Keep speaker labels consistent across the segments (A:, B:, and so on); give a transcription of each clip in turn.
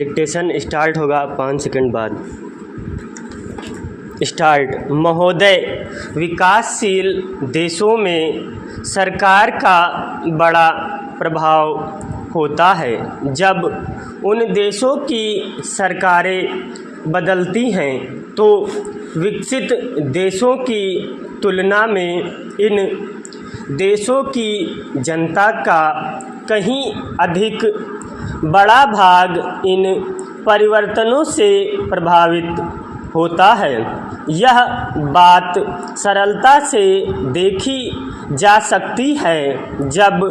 A: Dictation start होगा 5 second बाद। Start. महोदय, विकासशील देशों में सरकार का बड़ा प्रभाव होता है। जब उन देशों की सरकारें बदलती हैं तो विकसित देशों की तुलना में इन देशों की जनता का कहीं अधिक बड़ा भाग इन परिवर्तनों से प्रभावित होता है। यह बात सरलता से देखी जा सकती है जब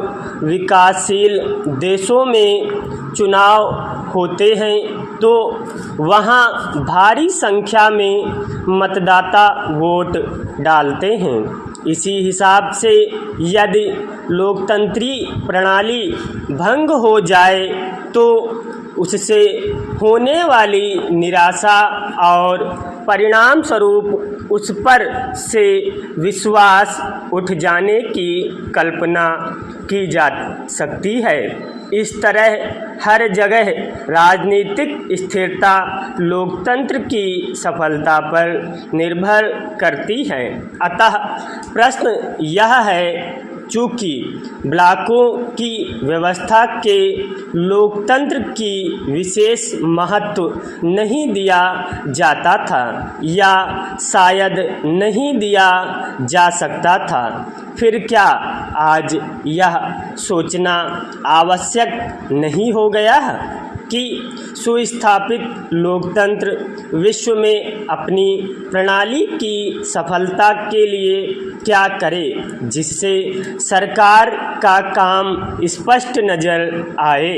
A: विकासशील देशों में चुनाव होते हैं तो वहाँ भारी संख्या में मतदाता वोट डालते हैं। इसी हिसाब से यदि लोकतंत्री प्रणाली भंग हो जाए तो उससे होने वाली निराशा और परिणाम स्वरूप उस पर से विश्वास उठ जाने की कल्पना की जा सकती है। इस तरह हर जगह राजनीतिक स्थिरता लोकतंत्र की सफलता पर निर्भर करती है। अतः प्रश्न यह है, चूँकि ब्लॉकों की व्यवस्था के लोकतंत्र की विशेष महत्व नहीं दिया जाता था या शायद नहीं दिया जा सकता था, फिर क्या आज यह सोचना आवश्यक नहीं हो गया कि सुस्थापित लोकतंत्र विश्व में अपनी प्रणाली की सफलता के लिए क्या करे, जिससे सरकार का काम स्पष्ट नज़र आए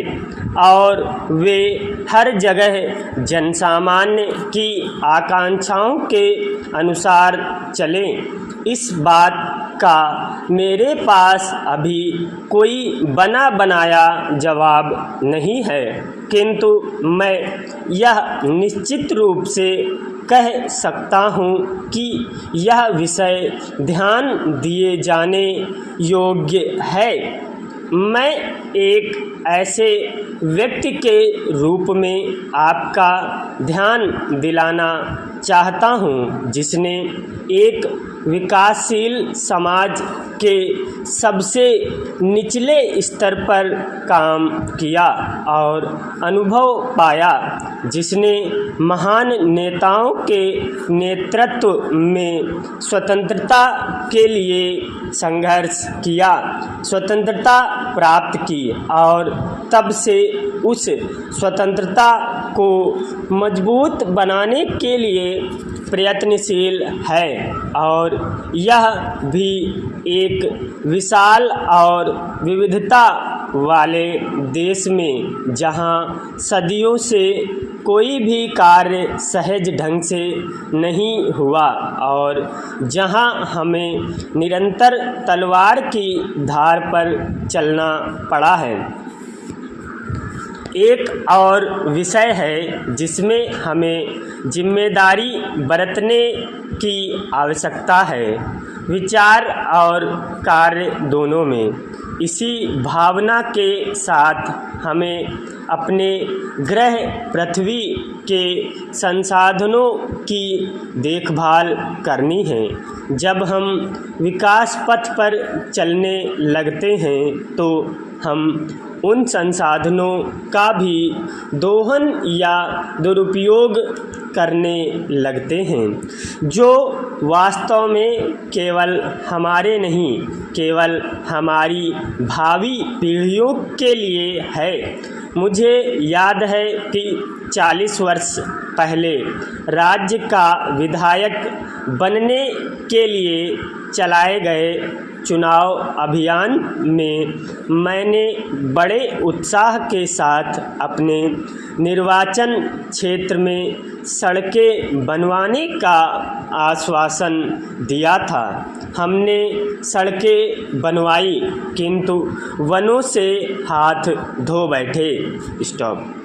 A: और वे हर जगह जनसामान्य की आकांक्षाओं के अनुसार चलें। इस बात का मेरे पास अभी कोई बना बनाया जवाब नहीं है, किंतु मैं यह निश्चित रूप से कह सकता हूँ कि यह विषय ध्यान दिए जाने योग्य है। मैं एक ऐसे व्यक्ति के रूप में आपका ध्यान दिलाना चाहता हूँ जिसने एक विकासशील समाज के सबसे निचले स्तर पर काम किया और अनुभव पाया, जिसने महान नेताओं के नेतृत्व में स्वतंत्रता के लिए संघर्ष किया, स्वतंत्रता प्राप्त की और तब से उस स्वतंत्रता को मजबूत बनाने के लिए प्रयत्नशील है और यह भी एक विशाल और विविधता वाले देश में जहां सदियों से कोई भी कार्य सहज ढंग से नहीं हुआ और जहां हमें निरंतर तलवार की धार पर चलना पड़ा है। एक और विषय है जिसमें हमें जिम्मेदारी बरतने की आवश्यकता है, विचार और कार्य दोनों में। इसी भावना के साथ हमें अपने ग्रह पृथ्वी के संसाधनों की देखभाल करनी है। जब हम विकास पथ पर चलने लगते हैं तो हम उन संसाधनों का भी दोहन या दुरुपयोग करने लगते हैं जो वास्तव में केवल हमारे नहीं, केवल हमारी भावी पीढ़ियों के लिए है। मुझे याद है कि 40 वर्ष पहले राज्य का विधायक बनने के लिए चलाए गए चुनाव अभियान में मैंने बड़े उत्साह के साथ अपने निर्वाचन क्षेत्र में सड़कें बनवाने का आश्वासन दिया था। हमने सड़कें बनवाई किंतु वनों से हाथ धो बैठे। स्टॉप।